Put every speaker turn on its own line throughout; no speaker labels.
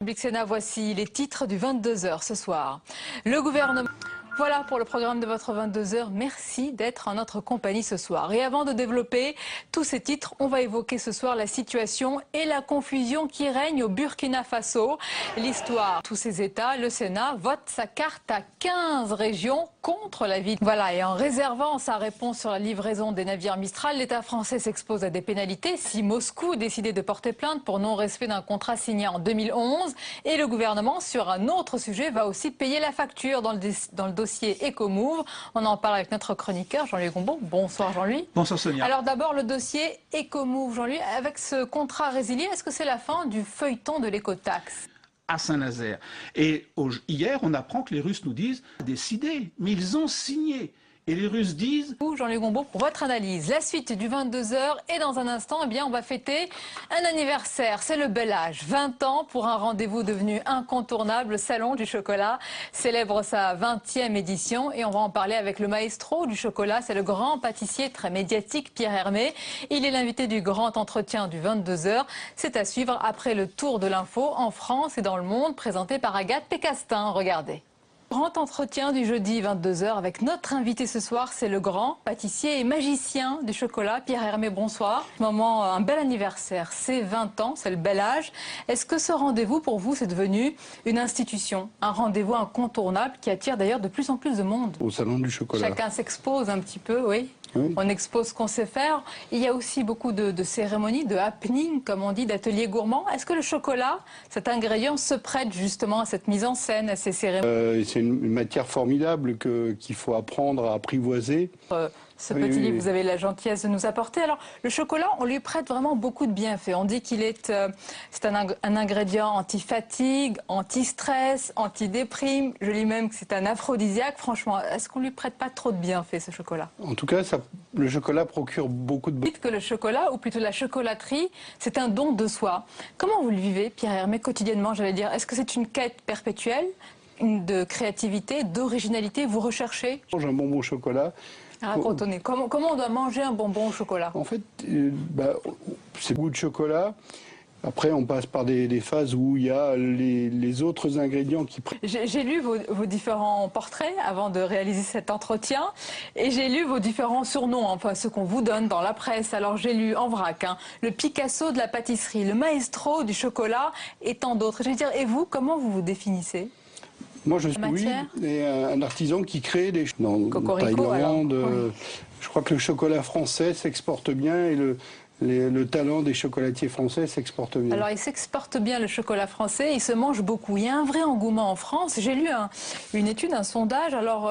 Public Sénat, voici les titres du 22h ce soir. Le gouvernement... Voilà pour le programme de votre 22h. Merci d'être en notre compagnie ce soir. Et avant de développer tous ces titres, on va évoquer ce soir la situation et la confusion qui règne au Burkina Faso. L'histoire, tous ces États, le Sénat vote sa carte à 15 régions contre la vie. Voilà, et en réservant sa réponse sur la livraison des navires Mistral, l'État français s'expose à des pénalités si Moscou décidait de porter plainte pour non-respect d'un contrat signé en 2011. Et le gouvernement, sur un autre sujet, va aussi payer la facture dans le dossier Ecomove. On en parle avec notre chroniqueur Jean-Louis Gombault. Bonsoir Jean-Louis.
Bonsoir Sonia.
Alors d'abord le dossier Ecomove, Jean-Louis, avec ce contrat résilié, est-ce que c'est la fin du feuilleton de l'écotaxe
à Saint-Nazaire? Et hier, on apprend que les Russes nous disent décidé, mais ils ont signé. Et les Russes disent...
Jean-Louis Gombault, pour votre analyse. La suite du 22h et dans un instant, eh bien, on va fêter un anniversaire. C'est le bel âge. 20 ans pour un rendez-vous devenu incontournable. Le Salon du Chocolat célèbre sa 20e édition et on va en parler avec le maestro du chocolat. C'est le grand pâtissier très médiatique Pierre Hermé. Il est l'invité du grand entretien du 22h. C'est à suivre après le tour de l'info en France et dans le monde présenté par Agathe Pécastin. Regardez. Grand entretien du jeudi 22h avec notre invité ce soir, c'est le grand pâtissier et magicien du chocolat, Pierre Hermé. Bonsoir. Moment, un bel anniversaire, c'est 20 ans, c'est le bel âge. Est-ce que ce rendez-vous pour vous, c'est devenu une institution, un rendez-vous incontournable qui attire d'ailleurs de plus en plus de monde?
Au Salon du Chocolat.
Chacun s'expose un petit peu, oui.
Oui.
On expose ce qu'on sait faire. Il y a aussi beaucoup de cérémonies, de happening, comme on dit, d'ateliers gourmands. Est-ce que le chocolat, cet ingrédient, se prête justement à cette mise en scène, à ces cérémonies?
C'est une matière formidable qu'il faut apprendre à apprivoiser.
Ce petit livre, vous avez la gentillesse de nous apporter. Alors, le chocolat, on lui prête vraiment beaucoup de bienfaits. On dit qu'il est, c'est un ingrédient anti-fatigue, anti-stress, anti-déprime. Je lis même que c'est un aphrodisiaque. Franchement, est-ce qu'on lui prête pas trop de bienfaits, ce chocolat?
En tout cas, le chocolat procure beaucoup de...
Dites que le chocolat, ou plutôt la chocolaterie, c'est un don de soi. Comment vous le vivez, Pierre Hermé, quotidiennement, j'allais dire? Est-ce que c'est une quête perpétuelle, de créativité, d'originalité? Vous recherchez?
On mange un bonbon au chocolat.
Racontez, comment on doit manger un bonbon au chocolat?
En fait, c'est goût de chocolat. Après, on passe par des phases où il y a les autres ingrédients qui...
J'ai lu vos différents portraits avant de réaliser cet entretien et j'ai lu vos différents surnoms, enfin ceux qu'on vous donne dans la presse. Alors j'ai lu en vrac, le Picasso de la pâtisserie, le maestro du chocolat et tant d'autres. Je veux dire, et vous, comment vous vous définissez?
Moi, je suis un artisan qui crée des choses dans Thaïlande. Je crois que le chocolat français s'exporte bien et le talent des chocolatiers français s'exporte bien.
Alors, il s'exporte bien le chocolat français, il se mange beaucoup. Il y a un vrai engouement en France. J'ai lu une étude, un sondage. Alors,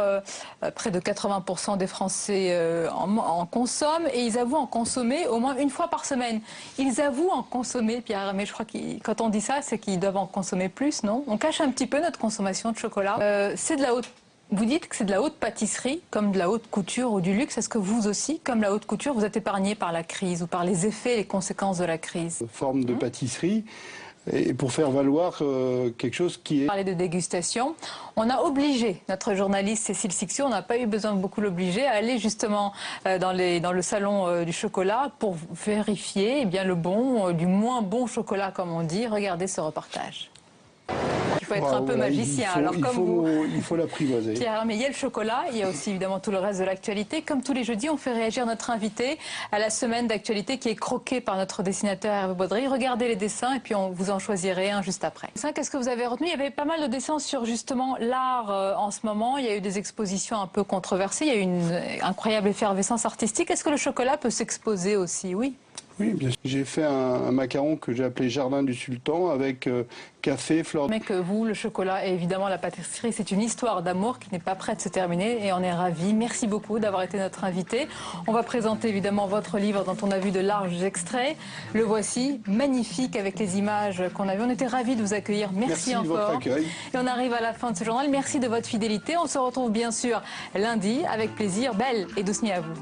près de 80% des Français en consomment et ils avouent en consommer au moins une fois par semaine. Ils avouent en consommer, Pierre, mais je crois que quand on dit ça, c'est qu'ils doivent en consommer plus, non? On cache un petit peu notre consommation de chocolat. C'est de la haute... Vous dites que c'est de la haute pâtisserie, comme de la haute couture ou du luxe. Est-ce que vous aussi, comme la haute couture, vous êtes épargné par la crise ou par les effets et les conséquences de la crise?
Forme de pâtisserie, et pour faire valoir quelque chose qui est...
Parler de dégustation, on a obligé notre journaliste Cécile Sixio, on n'a pas eu besoin de beaucoup l'obliger, à aller justement dans le salon du chocolat pour vérifier le bon du moins bon chocolat, comme on dit. Regardez ce reportage. Il faut être un peu magicien.
Il faut l'apprivoiser.
Pierre Hermé, il y a le chocolat, il y a aussi évidemment tout le reste de l'actualité. Comme tous les jeudis, on fait réagir notre invité à la semaine d'actualité qui est croquée par notre dessinateur Hervé Baudry. Regardez les dessins et puis on vous en choisirez un juste après. Qu'est-ce que vous avez retenu? Il y avait pas mal de dessins sur justement l'art en ce moment. Il y a eu des expositions un peu controversées. Il y a eu une incroyable effervescence artistique. Est-ce que le chocolat peut s'exposer aussi? Oui.
Oui, bien sûr. J'ai fait un macaron que j'ai appelé Jardin du Sultan avec café, fleurs...
Mais que vous, le chocolat et évidemment la pâtisserie, c'est une histoire d'amour qui n'est pas prête de se terminer et on est ravis. Merci beaucoup d'avoir été notre invité. On va présenter évidemment votre livre dont on a vu de larges extraits. Le voici, magnifique avec les images qu'on a vues. On était ravis de vous accueillir. Merci encore.
De votre accueil.
Et on arrive à la fin de ce journal. Merci de votre fidélité. On se retrouve bien sûr lundi avec plaisir. Belle et douce nuit à vous.